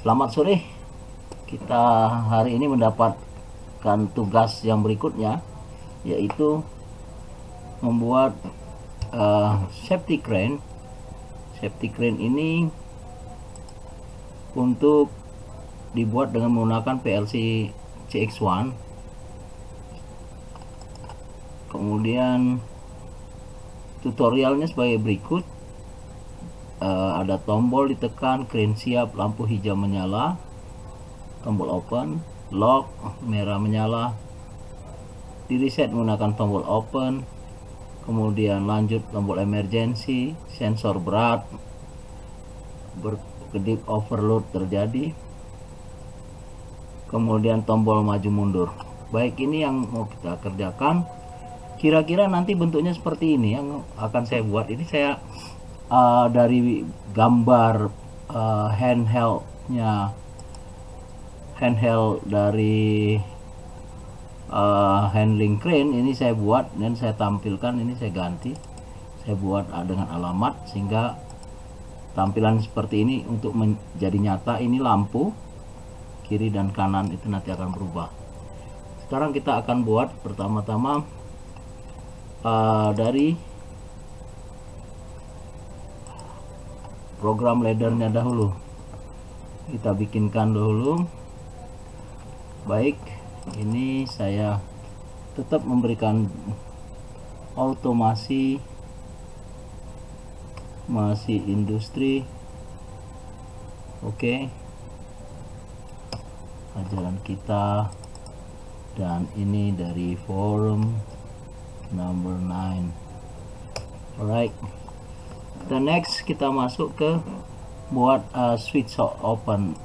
Selamat sore. Kita hari ini mendapatkan tugas yang berikutnya, yaitu membuat safety crane. Safety crane ini untuk dibuat dengan menggunakan PLC CX1. Kemudian tutorialnya sebagai berikut. Ada tombol ditekan, crane siap, lampu hijau menyala, tombol open, lock merah menyala, di reset menggunakan tombol open, kemudian lanjut tombol emergency, sensor berat, berkedip overload terjadi, kemudian tombol maju mundur. Baik, ini yang mau kita kerjakan. Kira-kira nanti bentuknya seperti ini yang akan saya buat. Ini saya dari gambar handheld dari handling crane ini saya buat dan saya tampilkan. Ini saya ganti, saya buat dengan alamat sehingga tampilan seperti ini untuk menjadi nyata. Ini lampu kiri dan kanan itu nanti akan berubah. Sekarang kita akan buat pertama-tama dari program laddernya dahulu. Kita bikinkan dulu. Baik, ini saya tetap memberikan otomasi, masih industri. Oke, ajaran kita, dan ini dari forum number 9. Alright, the next kita masuk ke buat switch open.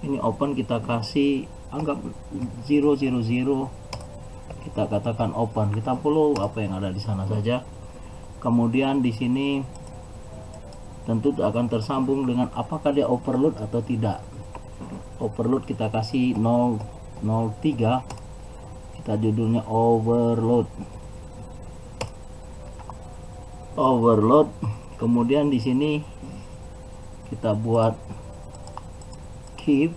Ini open kita kasih anggap 000, kita katakan open, kita follow apa yang ada di sana saja. Kemudian di sini tentu akan tersambung dengan apakah dia overload atau tidak. Overload kita kasih 003, kita judulnya overload. Kemudian di sini kita buat keep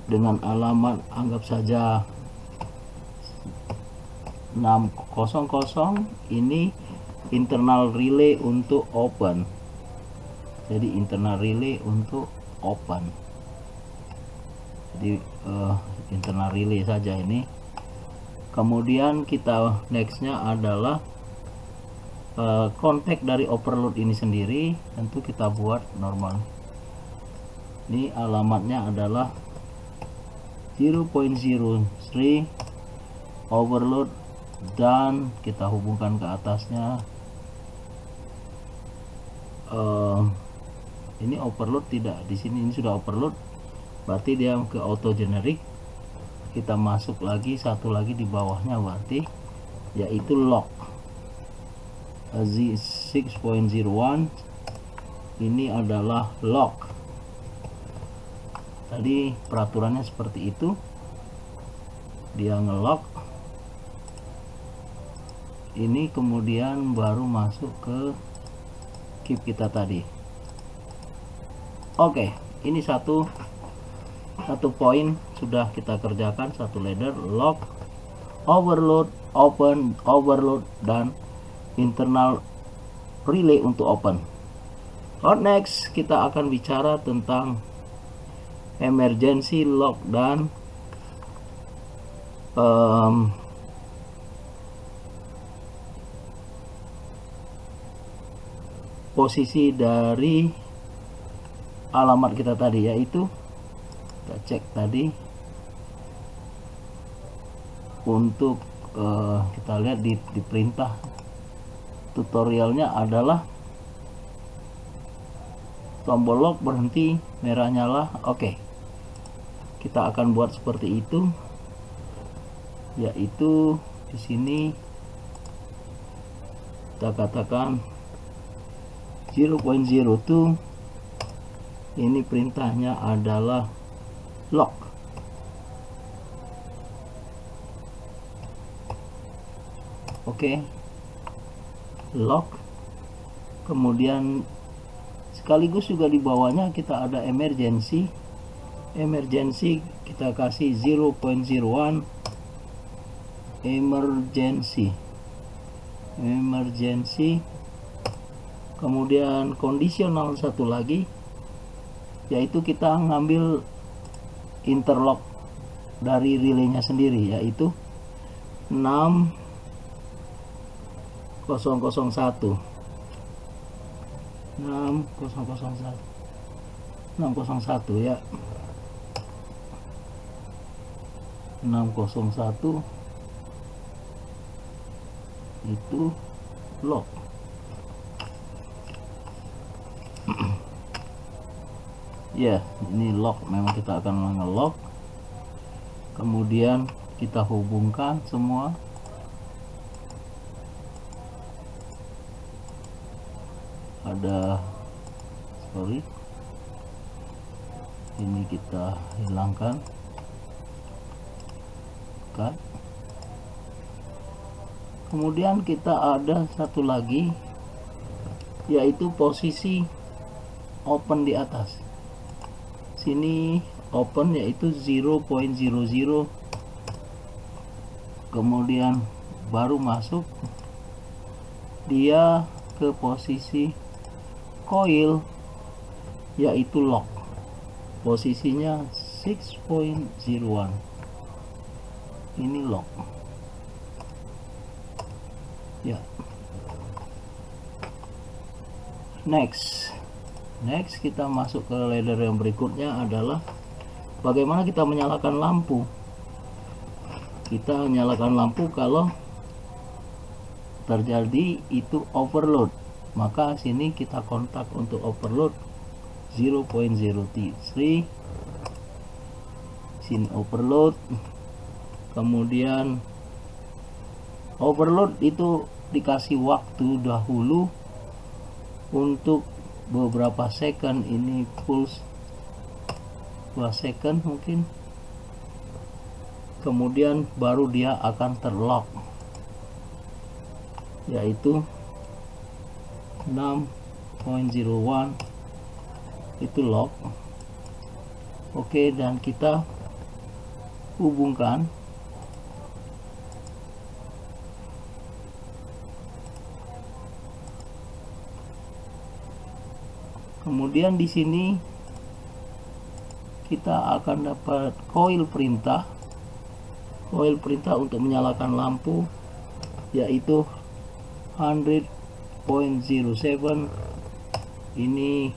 dengan alamat anggap saja 600. Ini internal relay untuk open. Jadi internal relay untuk open. Jadi internal relay saja ini. Kemudian kita nextnya adalah kontak dari overload ini sendiri. Tentu kita buat normal. Ini alamatnya adalah 0.03 overload, dan kita hubungkan ke atasnya. Ini overload tidak di sini, ini sudah overload, berarti dia ke auto generic. Kita masuk lagi satu lagi di bawahnya, berarti yaitu lock Z6.01. ini adalah lock. Tadi peraturannya seperti itu, dia ngelock ini, kemudian baru masuk ke keep kita tadi. Oke, ini satu poin sudah kita kerjakan, satu ladder, lock, overload, open, overload, dan internal relay untuk open. Next kita akan bicara tentang emergency lock dan posisi dari alamat kita tadi, yaitu kita cek tadi untuk kita lihat di perintah tutorialnya adalah tombol lock berhenti, merah nyala. Oke, kita akan buat seperti itu, yaitu di sini kita katakan 0.02. ini perintahnya adalah lock. Oke, lock. Kemudian sekaligus juga di bawahnya kita ada emergency. Kita kasih 0.01 emergency. Kemudian kondisional satu lagi, yaitu kita ngambil interlock dari relaynya sendiri, yaitu 6001 ya, 601 itu lock. Ya, ini lock, memang kita akan nge-lock. Kemudian kita hubungkan semua. Ini kita hilangkan. Kemudian kita ada satu lagi, yaitu posisi open di atas. Sini open yaitu 0.00, kemudian baru masuk dia ke posisi coil, yaitu lock, posisinya 6.01. ini lock ya. Next kita masuk ke ladder yang berikutnya adalah bagaimana kita menyalakan lampu. Kita menyalakan lampu kalau terjadi itu overload, maka sini kita kontak untuk overload 0.03. sini overload. Kemudian overload itu dikasih waktu dahulu untuk beberapa second, ini pulse 2 second mungkin, kemudian baru dia akan terlock, yaitu 6.01 itu lock. Oke, dan kita hubungkan. Kemudian di sini kita akan dapat coil perintah untuk menyalakan lampu, yaitu 100.07. ini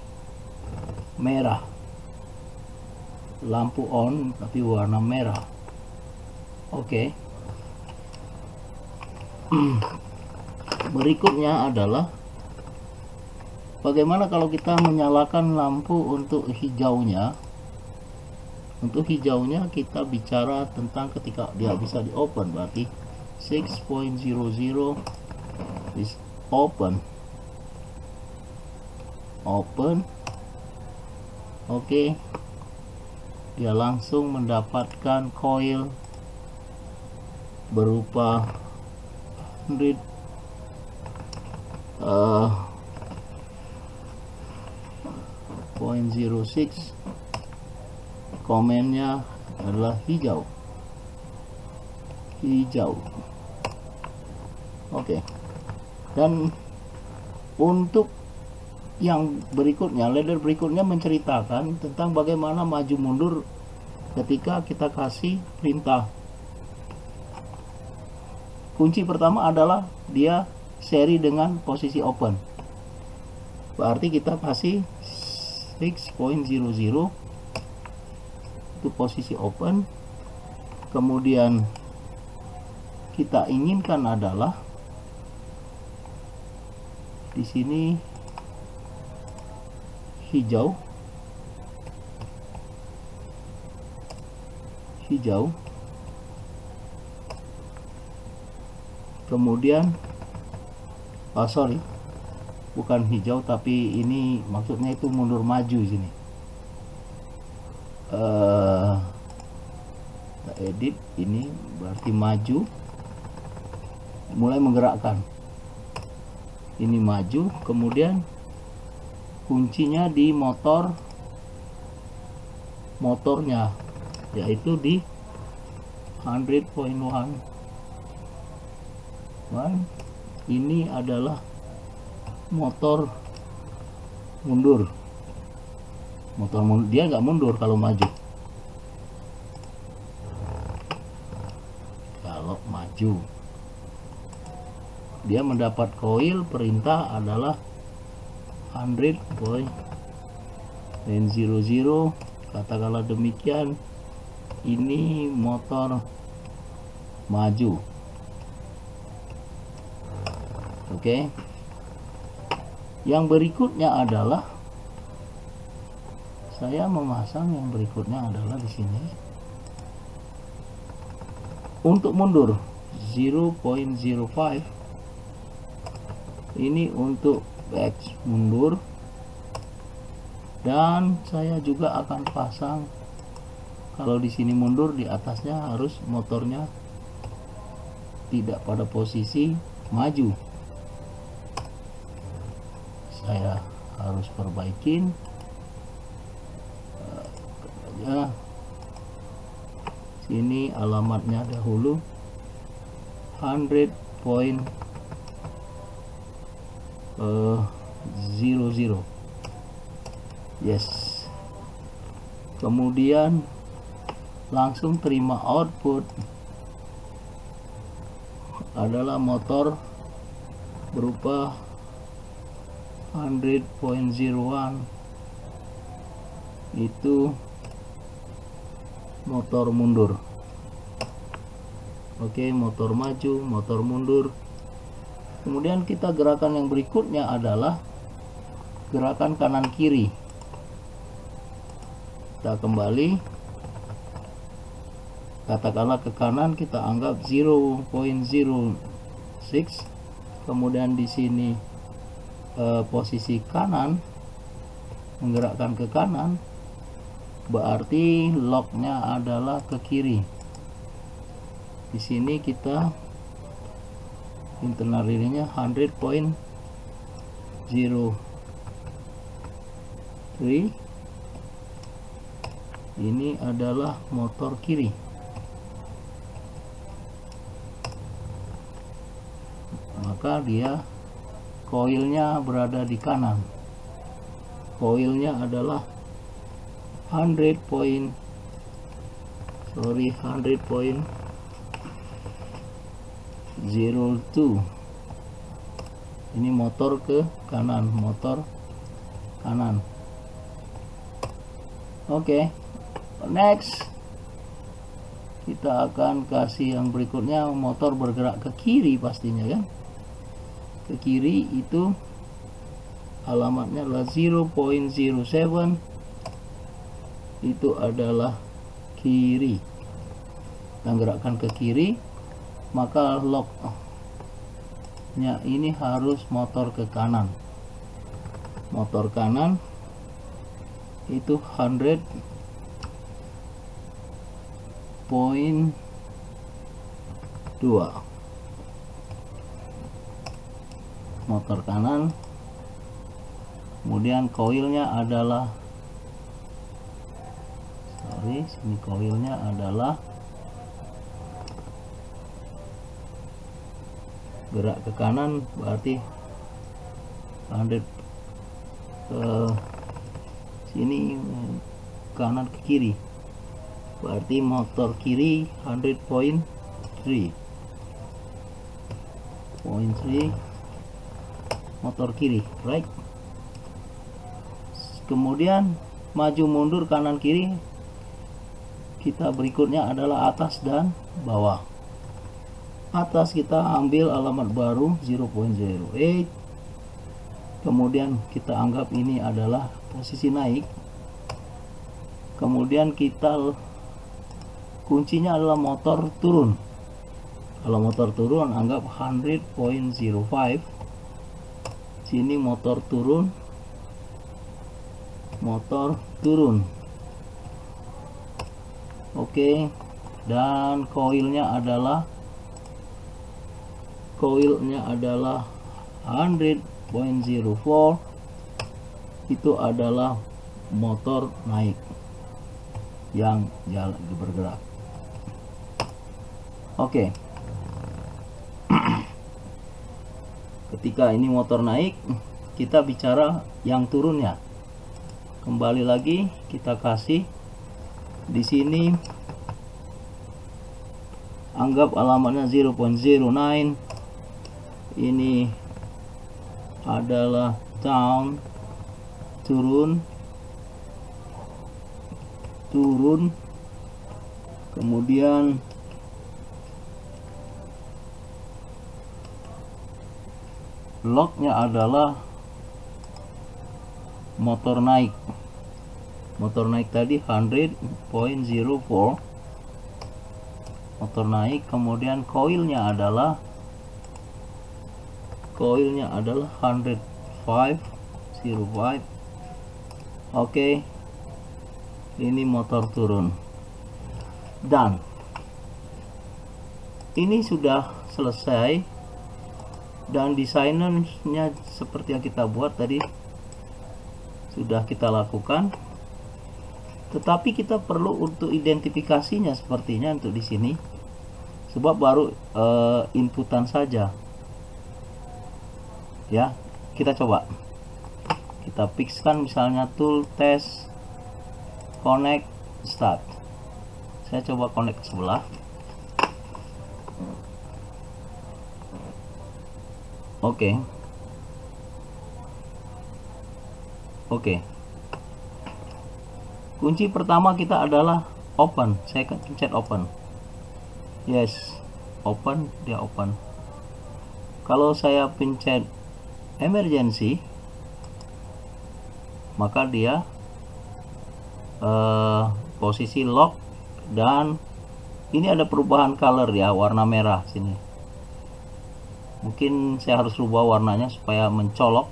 merah, lampu on tapi warna merah. Oke. Berikutnya adalah bagaimana kalau kita menyalakan lampu untuk hijaunya. Untuk hijaunya kita bicara tentang ketika dia bisa di open, berarti 6.00 is open. Oke. Dia langsung mendapatkan coil berupa 0.06. komennya adalah hijau. Oke. Dan untuk yang berikutnya, ladder berikutnya menceritakan tentang bagaimana maju mundur ketika kita kasih perintah. Kunci pertama adalah dia seri dengan posisi open, berarti kita kasih 6.00 itu posisi open. Kemudian kita inginkan adalah di sini hijau. Kemudian bukan hijau, tapi ini maksudnya itu mundur maju sini. Kita edit, ini berarti maju, mulai menggerakkan. ini maju, kemudian kuncinya di motornya, yaitu di 100.1. Ini adalah motor mundur. Dia nggak mundur kalau maju. Kalau maju, dia mendapat koil, perintah adalah 100.00. Katakanlah demikian, ini motor maju. Oke. Yang berikutnya adalah saya memasang yang berikutnya adalah di sini untuk mundur 0.05. Ini untuk back mundur, dan saya juga akan pasang, kalau di sini mundur, di atasnya harus motornya tidak pada posisi maju. Saya harus perbaikin ya. Sini alamatnya dahulu 100.00. Yes. Kemudian langsung terima output adalah motor berupa 100.01. Itu motor mundur. Oke, motor maju, motor mundur. Kemudian kita gerakan yang berikutnya adalah gerakan kanan kiri. Kita kembali, katakanlah ke kanan, kita anggap 0.06. Kemudian di sini posisi kanan, menggerakkan ke kanan, berarti locknya adalah ke kiri. Di sini kita internal readingnya 100.03. Ini adalah motor kiri. Maka dia koilnya berada di kanan. Koilnya adalah 100.02. Ini motor ke kanan, motor kanan. Oke. Next, kita akan kasih yang berikutnya, motor bergerak ke kiri pastinya kan. Ke kiri itu alamatnya adalah 0.07. Itu adalah kiri. Dan gerakkan ke kiri, maka locknya ini harus motor ke kanan. Motor kanan itu 100.2. Motor kanan. Kemudian koilnya adalah, sini koilnya adalah gerak ke kanan, berarti 100 sini kanan ke kiri, berarti motor kiri 100.3. Motor kiri, right. Kemudian maju mundur kanan kiri, kita berikutnya adalah atas dan bawah. Atas kita ambil alamat baru 0.08. Kemudian kita anggap ini adalah posisi naik. Kemudian kita kuncinya adalah motor turun. Kalau motor turun anggap 100.05. Sini motor turun, motor turun. Oke. Dan koilnya adalah 100.04 itu adalah motor naik yang jalan bergerak. Oke. Ketika ini motor naik, kita bicara yang turunnya. Kembali lagi kita kasih di sini, anggap alamatnya 0.09. Ini adalah down, turun, kemudian lognya adalah motor naik. Motor naik tadi 100.04 motor naik, kemudian koilnya adalah 105.05. Oke, ini motor turun, dan ini sudah selesai. Dan desainernya seperti yang kita buat tadi sudah kita lakukan, tetapi kita perlu untuk identifikasinya sepertinya untuk di sini, sebab baru inputan saja ya. Kita coba, kita fixkan misalnya tool test connect start. Saya coba connect ke sebelah. Oke. Kunci pertama kita adalah open. Saya pencet open. Yes, open, dia open. Kalau saya pencet emergency, maka dia posisi lock, dan ini ada perubahan color ya, warna merah sini. Mungkin saya harus rubah warnanya supaya mencolok.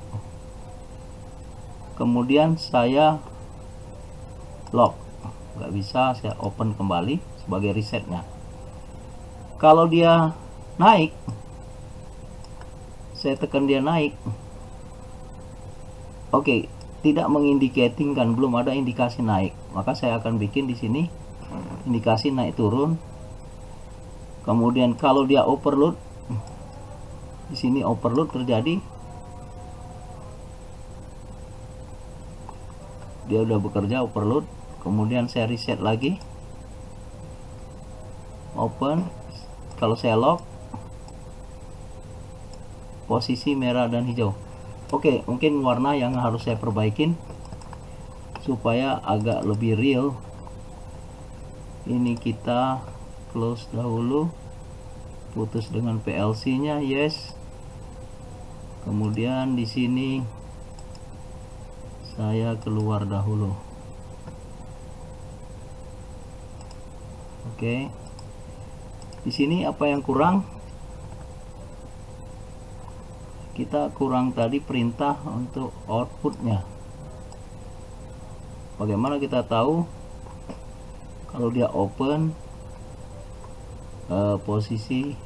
Kemudian saya lock, nggak bisa, saya open kembali sebagai resetnya. Kalau dia naik, saya tekan dia naik. Oke, tidak mengindikatingkan, belum ada indikasi naik, maka saya akan bikin di sini indikasi naik turun. Kemudian kalau dia overload, di sini overload terjadi, dia udah bekerja overload. Kemudian saya reset lagi, open. Kalau saya lock, posisi merah dan hijau. Oke, mungkin warna yang harus saya perbaikin supaya agak lebih real. Ini kita close dahulu, putus dengan PLC nya, yes. Kemudian di sini saya keluar dahulu. Oke. Di sini apa yang kurang? Kita kurang tadi perintah untuk outputnya. Bagaimana kita tahu kalau dia open, posisi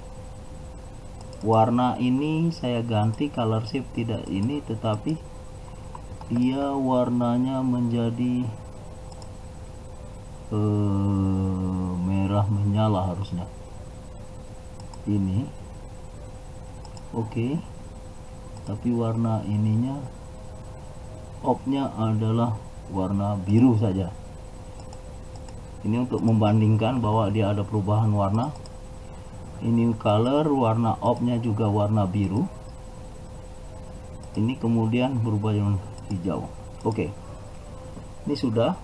warna ini saya ganti color shift, tidak ini, tetapi dia warnanya menjadi merah menyala harusnya ini. Oke. Tapi warna ininya off-nya adalah warna biru saja. Ini untuk membandingkan bahwa dia ada perubahan warna. Ini color, warna off-nya juga warna biru. Ini kemudian berubah dengan hijau. Oke. Ini sudah.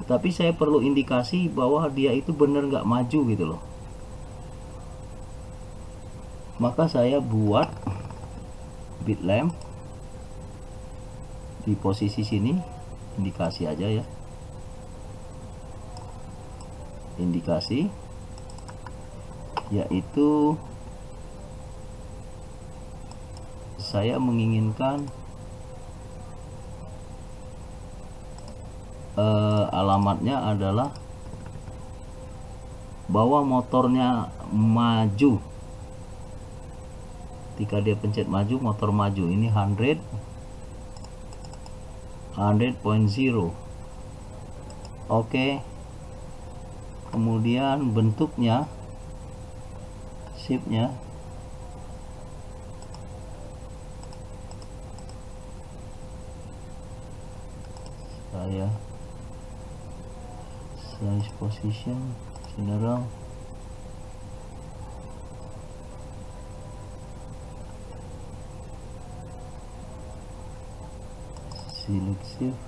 Tapi saya perlu indikasi bahwa dia itu benar nggak maju gitu loh. Maka saya buat bit lamp di posisi sini, indikasi aja ya. Indikasi yaitu saya menginginkan alamatnya adalah bahwa motornya maju. Ketika dia pencet maju, motor maju. Ini 100.0. Oke. Kemudian bentuknya, shape-nya saya size, position, general, selective,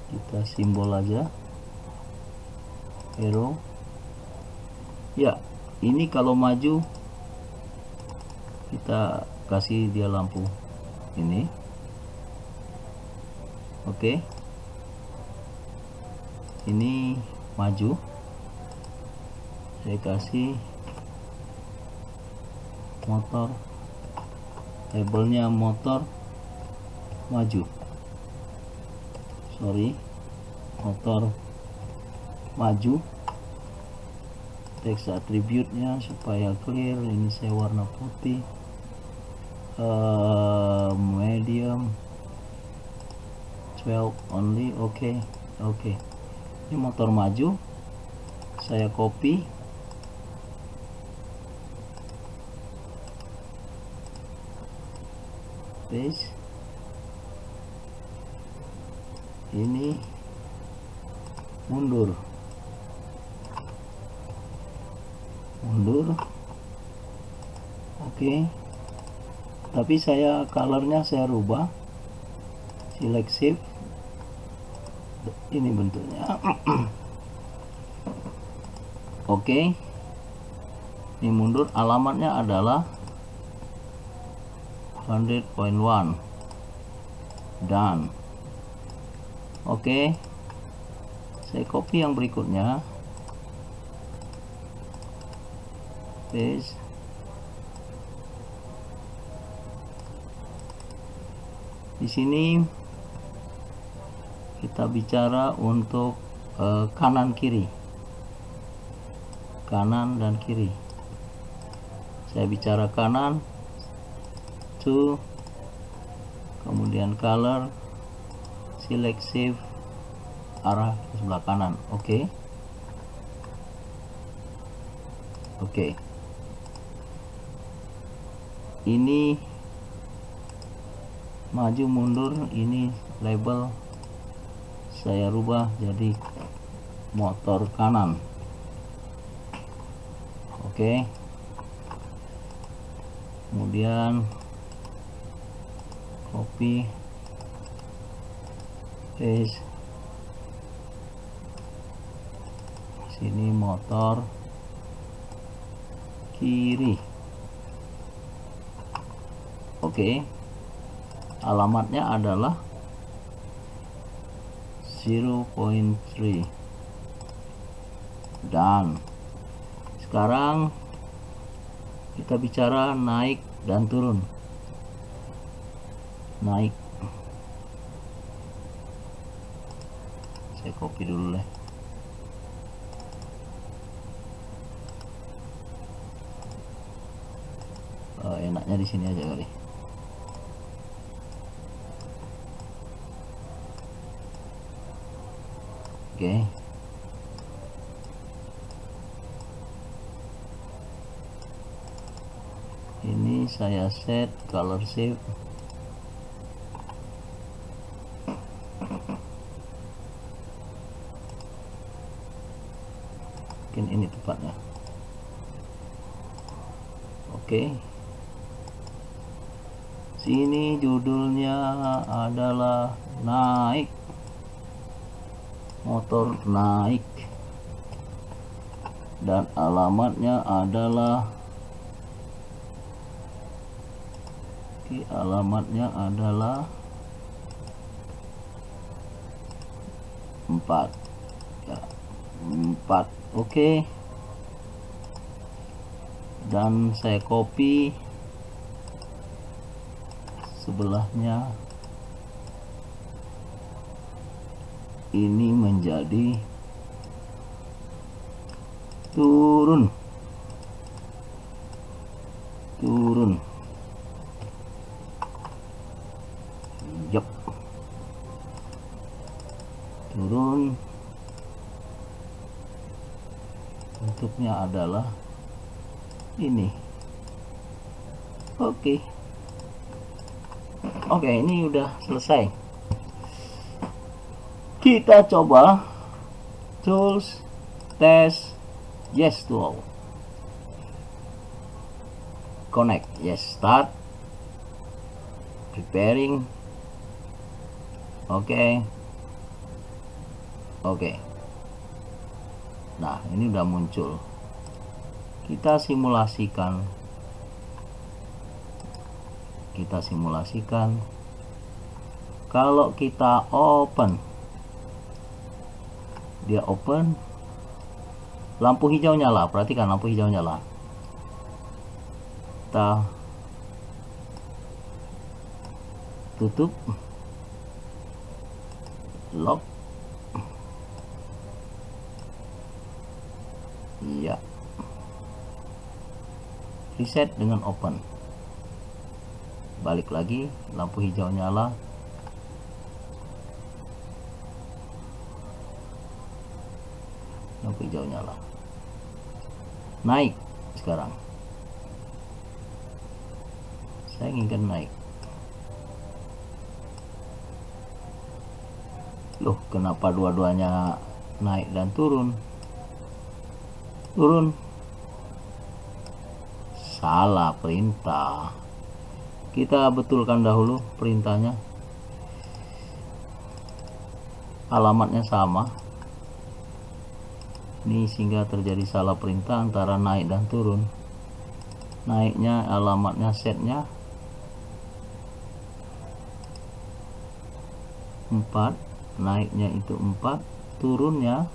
kita simbol aja arrow. Ya, ini kalau maju kita kasih dia lampu ini. Oke. Ini maju, saya kasih motor, labelnya motor maju, motor maju. Teks atributnya supaya clear, ini saya warna putih, medium 12 only. Oke. Ini motor maju, saya copy, paste. Ini mundur. Oke. Tapi saya colornya saya rubah, select shift, ini bentuknya. Oke. Ini mundur, alamatnya adalah 100.1 dan oke. Saya copy yang berikutnya, paste. Di sini kita bicara untuk kanan dan kiri. Saya bicara kanan, to, kemudian color, select shift, arah ke sebelah kanan. Oke. Ini maju mundur, ini label saya rubah jadi motor kanan. Oke. Kemudian copy, paste, sini motor kiri. Oke. Alamatnya adalah 0.3 dan sekarang kita bicara naik dan turun. Naik, saya copy dulu deh. Enaknya di sini aja kali. Oke. Ini saya set color shape. Mungkin ini tepatnya. Oke. Sini judulnya adalah naik, motor naik, dan alamatnya adalah 4 ya, 4. Oke. Dan saya copy sebelahnya, ini menjadi turun, yup, turun. Bentuknya adalah ini. Oke, ini udah selesai. Kita coba tools, test, yes to all, connect, yes, start, preparing, oke. Nah, ini udah muncul. Kita simulasikan. Kalau kita open, dia open, lampu hijau nyala. Perhatikan, lampu hijau nyala. Kita tutup, lock, iya, reset dengan open. Balik lagi, lampu hijau nyala, naik. Sekarang saya inginkan naik. Loh, kenapa dua-duanya naik dan turun? Salah perintah. Kita betulkan dahulu perintahnya. Alamatnya sama. Ini sehingga terjadi salah perintah antara naik dan turun. Naiknya alamatnya setnya 4, naiknya itu 4, turunnya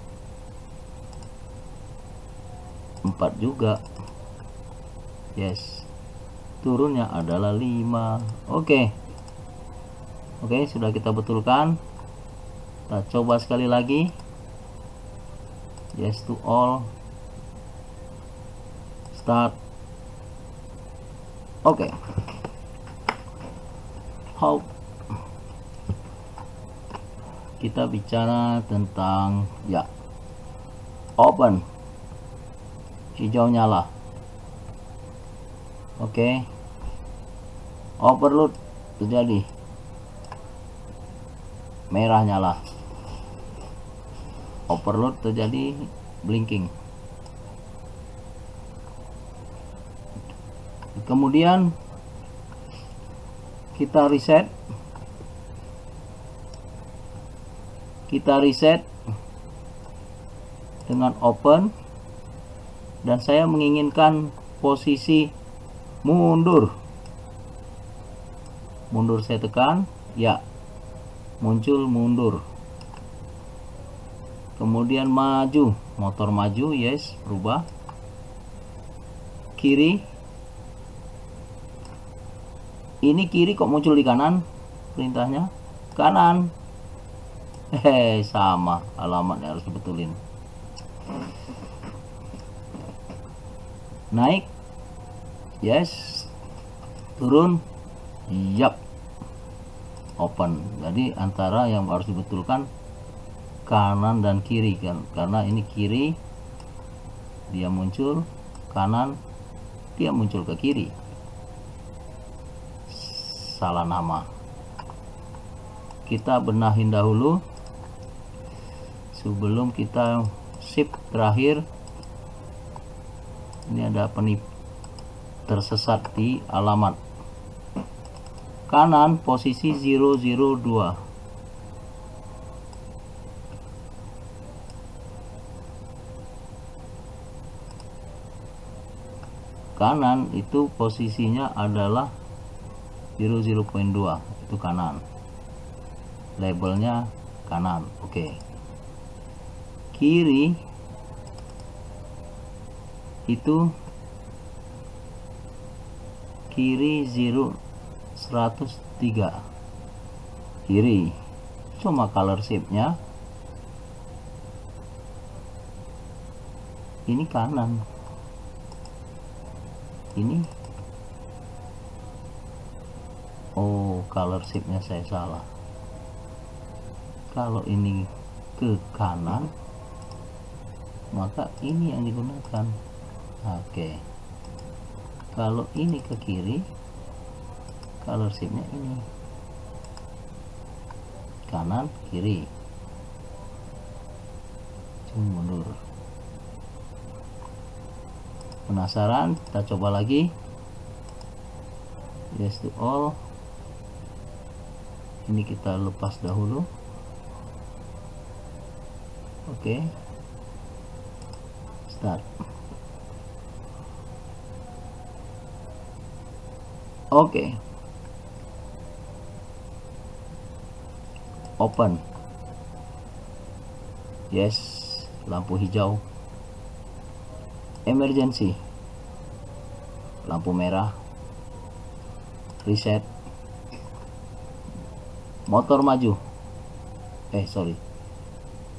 4 juga. Yes, turunnya adalah 5. Oke, sudah kita betulkan. Kita coba sekali lagi. Yes to all, start. How kita bicara tentang open, hijau nyala. Overload terjadi, merah nyala. Overload terjadi, blinking. Kemudian kita reset. Dengan open, dan saya menginginkan posisi mundur. Saya tekan, muncul mundur. Kemudian maju, motor maju, yes, berubah. Kiri, ini kiri kok muncul di kanan perintahnya? Kanan. Sama, alamatnya harus dibetulin. Naik, yes. Turun, yap, open. Jadi antara yang harus dibetulkan kanan dan kiri kan, karena ini kiri dia muncul, kanan dia muncul ke kiri. Salah nama. Kita benahin dahulu sebelum kita shift terakhir. Ini ada tersesat di alamat. Kanan posisi 002. Kanan itu posisinya adalah 00.2, itu kanan. Labelnya kanan. Kiri itu kiri 103. Kiri. Cuma color shape-nya ini kanan, ini color shiftnya saya salah. Kalau ini ke kanan, maka ini yang digunakan. Oke. Kalau ini ke kiri, color shiftnya ini, kanan kiri, mundur. Penasaran? Kita coba lagi. Yes to all. Ini kita lepas dahulu. Oke. Start. Oke. Open. Yes, lampu hijau. Emergency. Lampu merah. Reset. Motor maju.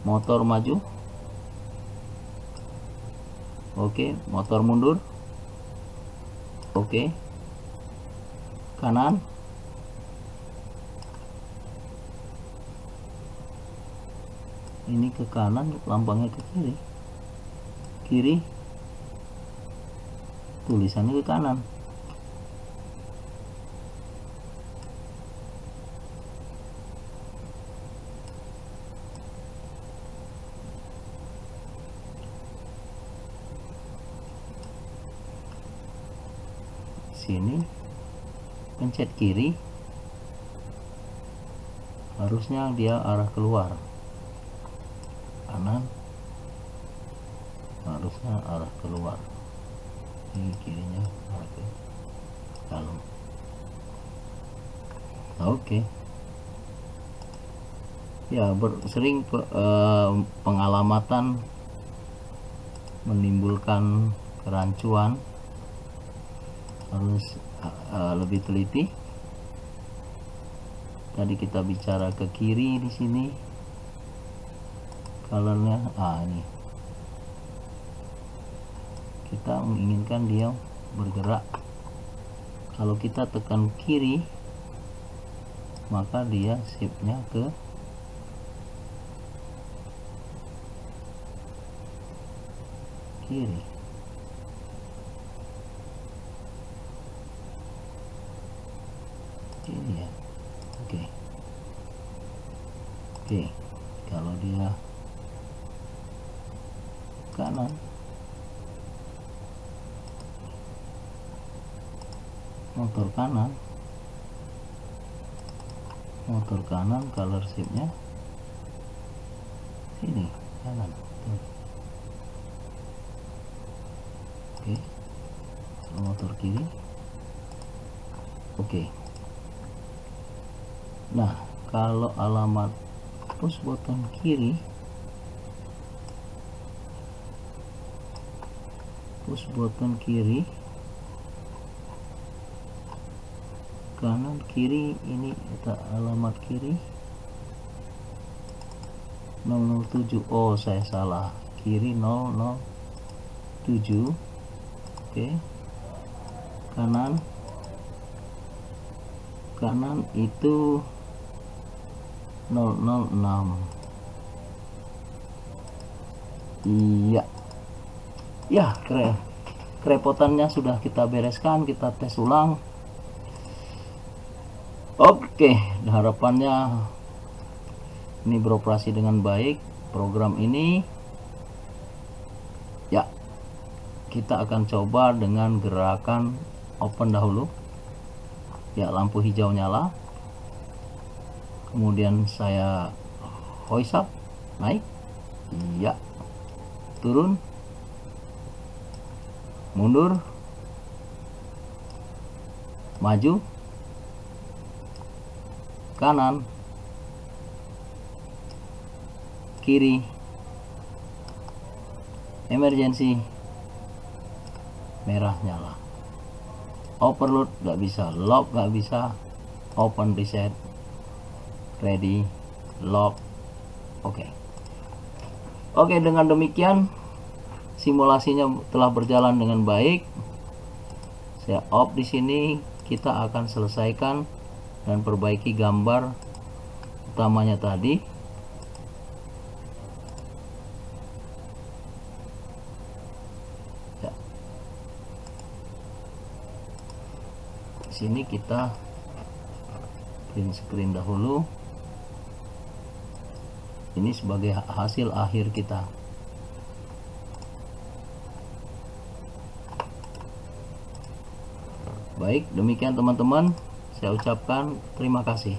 Motor maju. Oke, motor mundur. Oke. Kanan. Ini ke kanan, lambangnya ke kiri. Kiri. Tulisannya ke kanan. Sini pencet kiri, harusnya dia arah keluar. Kanan harusnya arah keluar. Ini kirinya arah ke dalam. Oke. Ya, sering pengalamatan menimbulkan kerancuan, harus lebih teliti. Tadi kita bicara ke kiri di sini, colornya ini kita menginginkan dia bergerak. Kalau kita tekan kiri, maka dia shiftnya ke kiri. Ini ya. Oke. Kalau dia kanan, motor kanan, color shiftnya sini kanan. Oke. Motor kiri. Oke. Nah, kalau alamat push button kiri, kanan kiri, ini kita alamat kiri 007. Saya salah, kiri 007. Oke. Kanan itu 006. Iya. Ya, kerepotannya sudah kita bereskan, kita tes ulang. Oke, harapannya ini beroperasi dengan baik program ini. Ya, kita akan coba dengan gerakan open dahulu. Ya, lampu hijau nyala, kemudian saya hoist up, naik, iya, turun, mundur, maju, kanan, kiri, emergency, merah nyala. Overload nggak bisa, lock nggak bisa, open, reset, ready, lock. Oke, dengan demikian simulasinya telah berjalan dengan baik. Saya off di sini. Kita akan selesaikan dan perbaiki gambar utamanya tadi. Ya. Di sini kita print screen dahulu. Ini sebagai hasil akhir kita. Baik, demikian teman-teman. Saya ucapkan terima kasih.